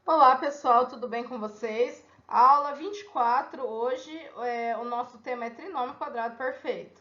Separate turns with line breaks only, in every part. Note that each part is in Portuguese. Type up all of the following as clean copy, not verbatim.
Olá pessoal, tudo bem com vocês? Aula 24, hoje o nosso tema é trinômio quadrado perfeito.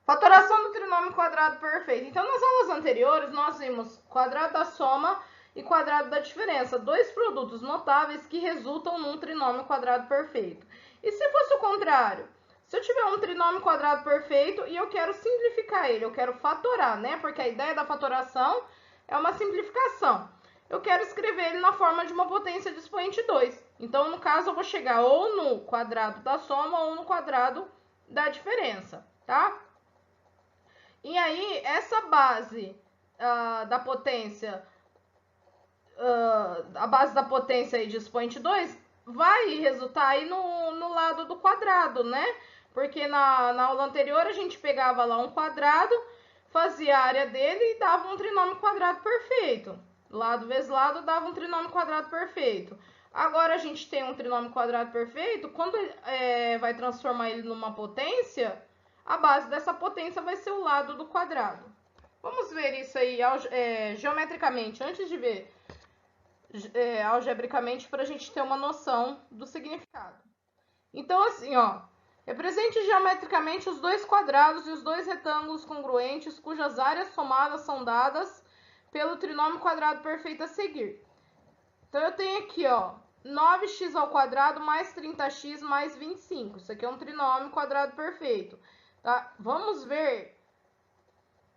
Fatoração do trinômio quadrado perfeito. Então, nas aulas anteriores, nós vimos quadrado da soma e quadrado da diferença, dois produtos notáveis que resultam num trinômio quadrado perfeito. E se fosse o contrário? Se eu tiver um trinômio quadrado perfeito e eu quero simplificar ele, eu quero fatorar, né? Porque a ideia da fatoração é uma simplificação. Eu quero escrever ele na forma de uma potência de expoente 2. Então, no caso, eu vou chegar ou no quadrado da soma ou no quadrado da diferença, tá? E aí, essa base da potência, a base da potência aí de expoente 2 vai resultar aí no lado do quadrado, né? Porque na aula anterior a gente pegava lá um quadrado, fazia a área dele e dava um trinômio quadrado perfeito. Lado vezes lado dava um trinômio quadrado perfeito. Agora a gente tem um trinômio quadrado perfeito, quando vai transformar ele numa potência, a base dessa potência vai ser o lado do quadrado. Vamos ver isso aí geometricamente, antes de ver algebricamente, para a gente ter uma noção do significado. Então, assim, ó, represente geometricamente os dois quadrados e os dois retângulos congruentes, cujas áreas somadas são dadas pelo trinômio quadrado perfeito a seguir. Então, eu tenho aqui, ó, 9x ao quadrado mais 30x mais 25. Isso aqui é um trinômio quadrado perfeito. Tá? Vamos ver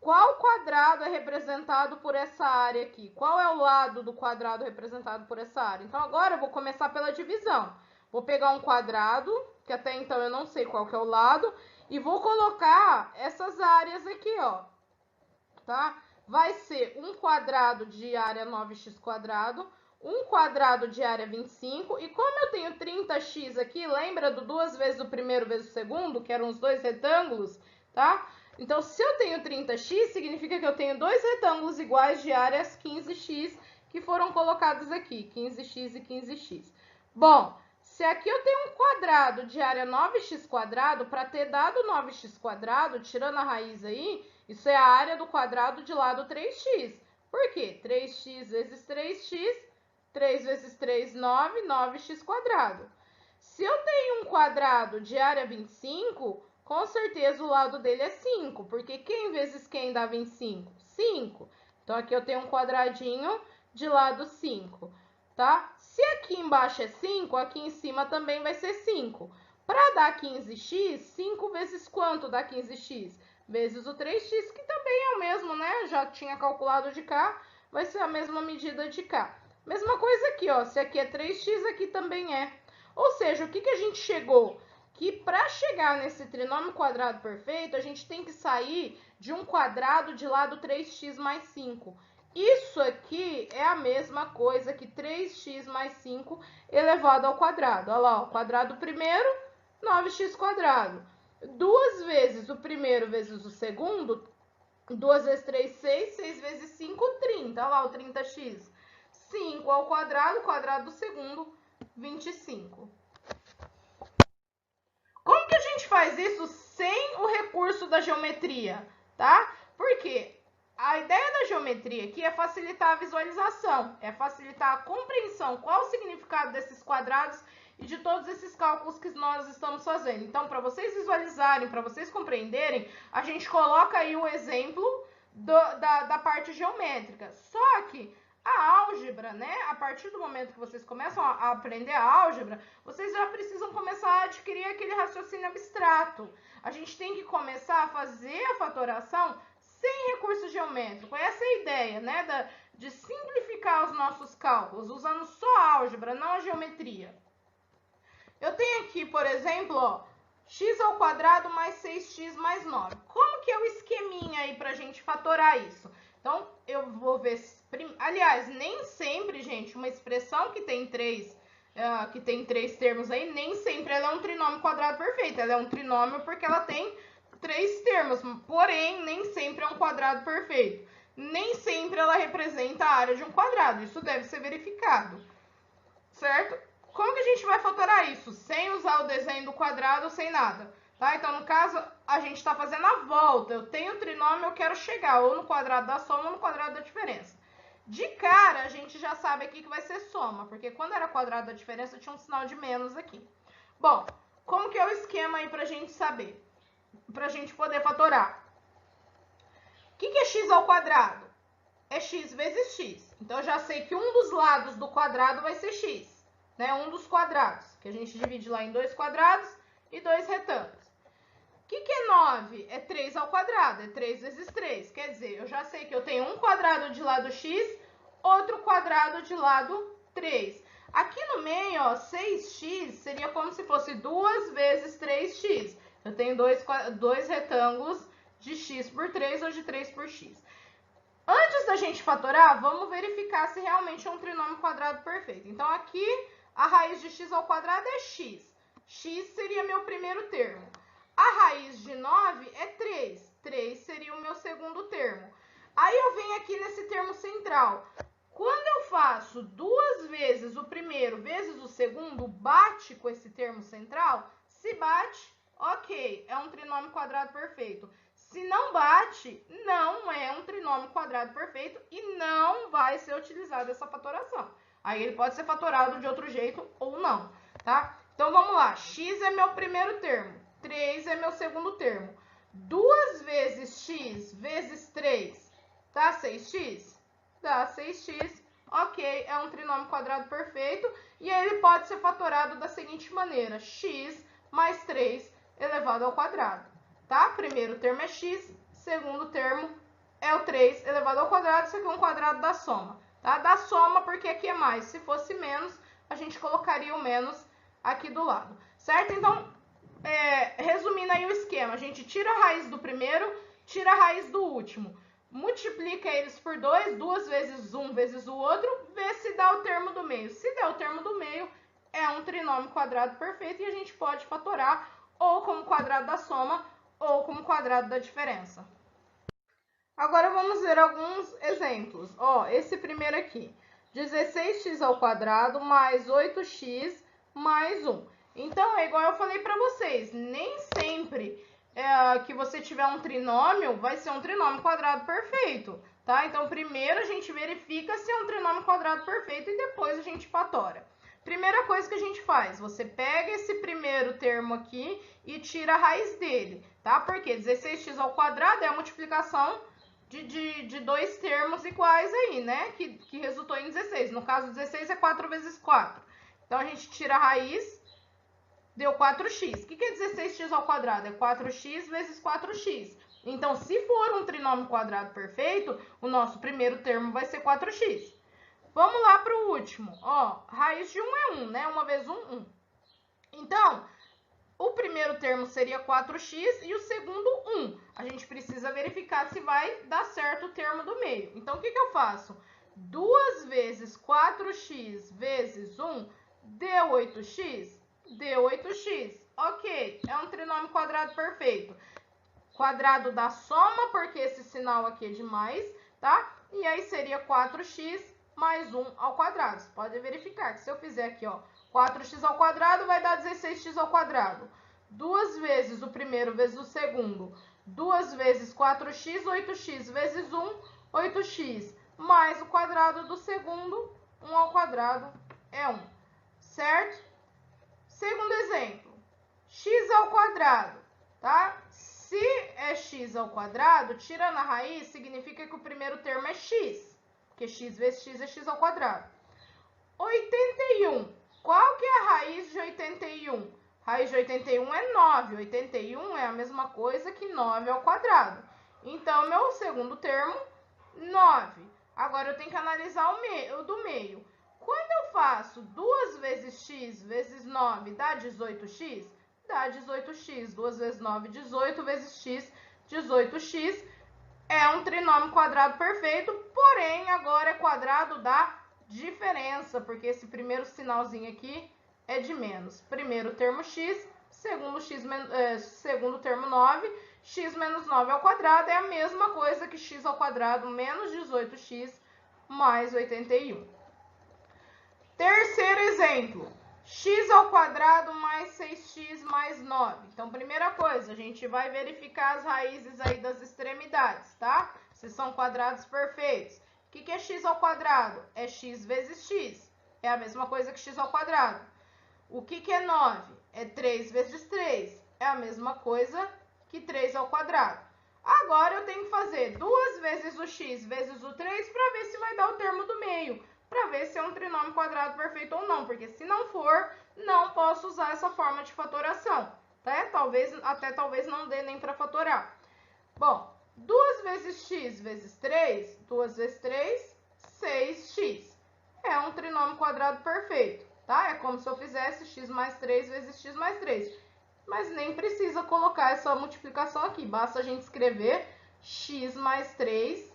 qual quadrado é representado por essa área aqui. Qual é o lado do quadrado representado por essa área? Então, agora eu vou começar pela divisão. Vou pegar um quadrado, que até então eu não sei qual que é o lado, e vou colocar essas áreas aqui, ó. Tá? Vai ser um quadrado de área 9x quadrado, um quadrado de área 25, e como eu tenho 30x aqui, lembra do 2 vezes o primeiro vezes o segundo, que eram os dois retângulos, tá? Então, se eu tenho 30x, significa que eu tenho dois retângulos iguais de áreas 15x, que foram colocados aqui, 15x e 15x. Bom, se aqui eu tenho um quadrado de área 9x quadrado, para ter dado 9x quadrado, tirando a raiz aí, isso é a área do quadrado de lado 3x. Por quê? 3x vezes 3x, 3 vezes 3, 9, 9x quadrado. Se eu tenho um quadrado de área 25, com certeza o lado dele é 5, porque quem vezes quem dá 25? 5. Então, aqui eu tenho um quadradinho de lado 5, tá? Se aqui embaixo é 5, aqui em cima também vai ser 5. Para dar 15x, 5 vezes quanto dá 15x? Vezes o 3x, que também é o mesmo, né? Já tinha calculado de cá, vai ser a mesma medida de cá. Mesma coisa aqui, ó. Se aqui é 3x, aqui também é. Ou seja, o que a gente chegou? Que para chegar nesse trinômio quadrado perfeito, a gente tem que sair de um quadrado de lado 3x mais 5. Isso aqui é a mesma coisa que 3x mais 5 elevado ao quadrado. Olha lá, o quadrado primeiro, 9x quadrado. 2 vezes o primeiro vezes o segundo, 2 vezes 3, 6, 6 vezes 5, 30. Olha lá o 30x. 5 ao quadrado, quadrado do segundo, 25. Como que a gente faz isso sem o recurso da geometria, tá? Porque a ideia da geometria aqui é facilitar a visualização, é facilitar a compreensão, qual o significado desses quadrados e de todos esses cálculos que nós estamos fazendo. Então, para vocês visualizarem, para vocês compreenderem, a gente coloca aí o exemplo da parte geométrica. Só que a álgebra, né? A partir do momento que vocês começam a aprender a álgebra, vocês já precisam começar a adquirir aquele raciocínio abstrato. A gente tem que começar a fazer a fatoração sem recurso geométrico. Essa é a ideia, né? De simplificar os nossos cálculos, usando só a álgebra, não a geometria. Eu tenho aqui, por exemplo, ó, x ao quadrado mais 6x mais 9. Como que é o esqueminha aí para a gente fatorar isso? Então, eu vou ver... Aliás, nem sempre, gente, uma expressão que tem três termos aí, nem sempre ela é um trinômio quadrado perfeito. Ela é um trinômio porque ela tem três termos, porém, nem sempre é um quadrado perfeito. Nem sempre ela representa a área de um quadrado. Isso deve ser verificado, certo? Como que a gente vai fatorar isso? Sem usar o desenho do quadrado, sem nada. Tá? Então, no caso, a gente está fazendo a volta. Eu tenho o trinômio, eu quero chegar ou no quadrado da soma ou no quadrado da diferença. De cara, a gente já sabe aqui que vai ser soma, porque quando era quadrado da diferença, tinha um sinal de menos aqui. Bom, como que é o esquema aí pra gente saber? Pra gente poder fatorar. O que é x ao quadrado? É x vezes x. Então, eu já sei que um dos lados do quadrado vai ser x, né? Um dos quadrados, que a gente divide lá em 2 quadrados e 2 retângulos. O que é 9? É 3 ao quadrado, é 3 vezes 3. Quer dizer, eu já sei que eu tenho um quadrado de lado x, outro quadrado de lado 3. Aqui no meio, ó, 6x seria como se fosse 2 vezes 3x. Eu tenho dois retângulos de x por 3 ou de 3 por x. Antes da gente fatorar, vamos verificar se realmente é um trinômio quadrado perfeito. Então, aqui, a raiz de x ao quadrado é x. X seria meu primeiro termo. A raiz de 9 é 3. 3 seria o meu segundo termo. Aí, eu venho aqui nesse termo central. Quando eu faço 2 vezes o primeiro vezes o segundo, bate com esse termo central? Se bate, ok, é um trinômio quadrado perfeito. Se não bate, não é um trinômio quadrado perfeito e não vai ser utilizada essa fatoração. Aí ele pode ser fatorado de outro jeito ou não, tá? Então, vamos lá. X é meu primeiro termo, 3 é meu segundo termo. 2 vezes x vezes 3 dá 6x? Dá 6x. Ok, é um trinômio quadrado perfeito. E aí ele pode ser fatorado da seguinte maneira. X mais 3 elevado ao quadrado. Tá? Primeiro termo é x, segundo termo é o 3 elevado ao quadrado, isso aqui é um quadrado da soma. Tá? Da soma porque aqui é mais, se fosse menos, a gente colocaria o menos aqui do lado. Certo? Então, resumindo aí o esquema, a gente tira a raiz do primeiro, tira a raiz do último. Multiplica eles por 2, 2 vezes um vezes o outro, vê se dá o termo do meio. Se der o termo do meio, é um trinômio quadrado perfeito e a gente pode fatorar ou como quadrado da soma ou como quadrado da diferença. Agora vamos ver alguns exemplos. Ó, esse primeiro aqui, 16x ao quadrado mais 8x mais 1. Então, é igual eu falei para vocês, nem sempre que você tiver um trinômio, vai ser um trinômio quadrado perfeito, tá? Então, primeiro a gente verifica se é um trinômio quadrado perfeito e depois a gente fatora. Primeira coisa que a gente faz, você pega esse primeiro termo aqui e tira a raiz dele, tá? Porque 16x ao quadrado é a multiplicação de dois termos iguais aí, né? Que resultou em 16. No caso, 16 é 4 vezes 4. Então, a gente tira a raiz, deu 4x. O que é 16x ao quadrado? É 4x vezes 4x. Então, se for um trinômio quadrado perfeito, o nosso primeiro termo vai ser 4x. Vamos lá para o último. Ó, raiz de 1 é 1, né? 1 vezes 1, 1. Então, o primeiro termo seria 4x e o segundo 1. A gente precisa verificar se vai dar certo o termo do meio. Então, o que eu faço? 2 vezes 4x vezes 1 deu 8x? Deu 8x. Ok, é um trinômio quadrado perfeito. Quadrado da soma, porque esse sinal aqui é de mais, tá? E aí seria 4x mais 1 ao quadrado. Você pode verificar que se eu fizer aqui, ó, 4x ao quadrado vai dar 16x ao quadrado. 2 vezes o primeiro vezes o segundo. 2 vezes 4x, 8x vezes 1, 8x. Mais o quadrado do segundo, 1 ao quadrado é 1. Certo? Segundo exemplo, x ao quadrado, tá? Se é x ao quadrado, tirando a raiz, significa que o primeiro termo é x. Porque x vezes x é x ao quadrado. 81. Qual que é a raiz de 81? Raiz de 81 é 9. 81 é a mesma coisa que 9 ao quadrado. Então, meu segundo termo, 9. Agora, eu tenho que analisar o do meio. Quando eu faço 2 vezes x vezes 9 dá 18x? Dá 18x. 2 vezes 9, 18 vezes x, 18x. É um trinômio quadrado perfeito, porém agora é quadrado da diferença, porque esse primeiro sinalzinho aqui é de menos. Primeiro termo x, segundo termo 9, x menos 9 ao quadrado é a mesma coisa que x ao quadrado menos 18x mais 81. Terceiro exemplo, x ao quadrado mais 6x mais 9. Então, primeira coisa, a gente vai verificar as raízes aí das extremidades, tá? Se são quadrados perfeitos. O que é x ao quadrado? É x vezes x. É a mesma coisa que x ao quadrado. O que é 9? É 3 vezes 3. É a mesma coisa que 3 ao quadrado. Agora eu tenho que fazer 2 vezes o x vezes o 3 para ver se vai dar o termo do meio. Para ver se é um trinômio quadrado perfeito ou não. Porque se não for, não posso usar essa forma de fatoração. Tá? Talvez não dê nem para fatorar. Bom, 2 vezes x vezes 3, 2 vezes 3, 6x. É um trinômio quadrado perfeito, tá? É como se eu fizesse x mais 3 vezes x mais 3. Mas nem precisa colocar essa multiplicação aqui. Basta a gente escrever x mais 3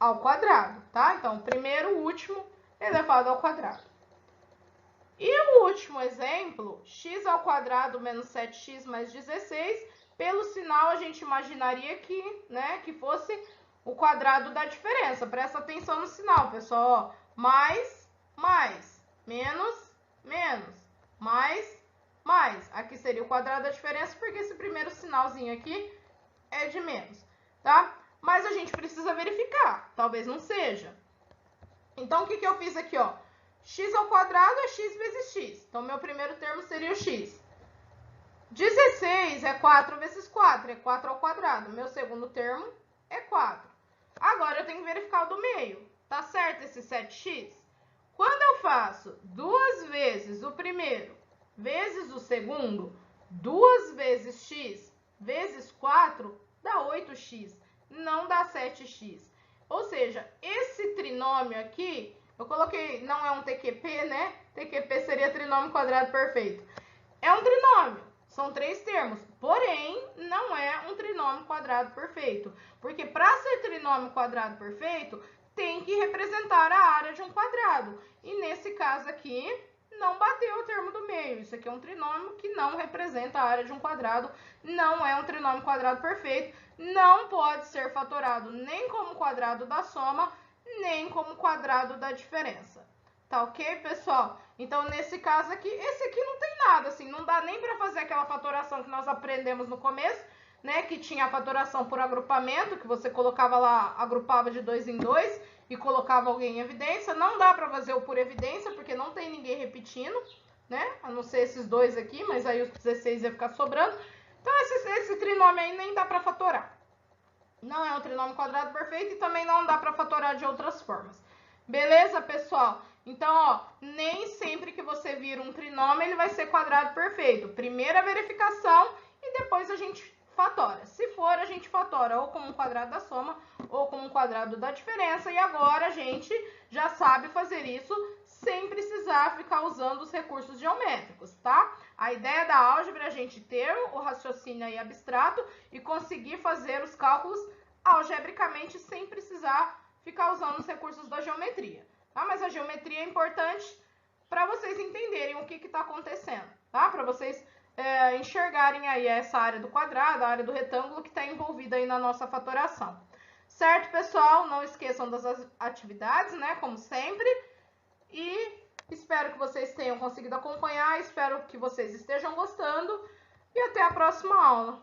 ao quadrado, tá? Então, primeiro, o último elevado ao quadrado. E o último exemplo, x ao quadrado menos 7x mais 16... Pelo sinal, a gente imaginaria que, né, que fosse o quadrado da diferença. Presta atenção no sinal, pessoal. Ó, mais, menos, mais. Aqui seria o quadrado da diferença, porque esse primeiro sinalzinho aqui é de menos, tá? Mas a gente precisa verificar. Talvez não seja. Então, o que eu fiz aqui, ó? X ao quadrado é x vezes x. Então, meu primeiro termo seria o x. 16 é 4 vezes 4, é 4 ao quadrado. Meu segundo termo é 4. Agora eu tenho que verificar o do meio. Tá certo esse 7x? Quando eu faço 2 vezes o primeiro vezes o segundo, 2 vezes x vezes 4 dá 8x, não dá 7x. Ou seja, esse trinômio aqui, eu coloquei, não é um TQP, né? TQP seria trinômio quadrado perfeito. É um trinômio. São 3 termos, porém, não é um trinômio quadrado perfeito. Porque para ser trinômio quadrado perfeito, tem que representar a área de um quadrado. E nesse caso aqui, não bateu o termo do meio. Isso aqui é um trinômio que não representa a área de um quadrado, não é um trinômio quadrado perfeito, não pode ser fatorado nem como quadrado da soma, nem como quadrado da diferença. Tá ok, pessoal? Então, nesse caso aqui, esse aqui não tem nada, assim, não dá nem para fazer aquela fatoração que nós aprendemos no começo, né? Que tinha a fatoração por agrupamento, que você colocava lá, agrupava de 2 em 2 e colocava alguém em evidência. Não dá para fazer o por evidência, porque não tem ninguém repetindo, né? A não ser esses dois aqui, mas aí os 16 ia ficar sobrando. Então, esse trinômio aí nem dá para fatorar. Não é um trinômio quadrado perfeito e também não dá para fatorar de outras formas. Beleza, pessoal? Então, ó, nem sempre que você vira um trinômio, ele vai ser quadrado perfeito. Primeira verificação e depois a gente fatora. Se for, a gente fatora ou como um quadrado da soma ou como um quadrado da diferença. E agora a gente já sabe fazer isso sem precisar ficar usando os recursos geométricos, tá? A ideia da álgebra é a gente ter o raciocínio aí abstrato e conseguir fazer os cálculos algebricamente sem precisar ficar usando os recursos da geometria. Tá? Mas a geometria é importante para vocês entenderem o que está acontecendo, tá? Para vocês enxergarem aí essa área do quadrado, a área do retângulo que está envolvida aí na nossa fatoração. Certo, pessoal? Não esqueçam das atividades, né? Como sempre. E espero que vocês tenham conseguido acompanhar, espero que vocês estejam gostando e até a próxima aula.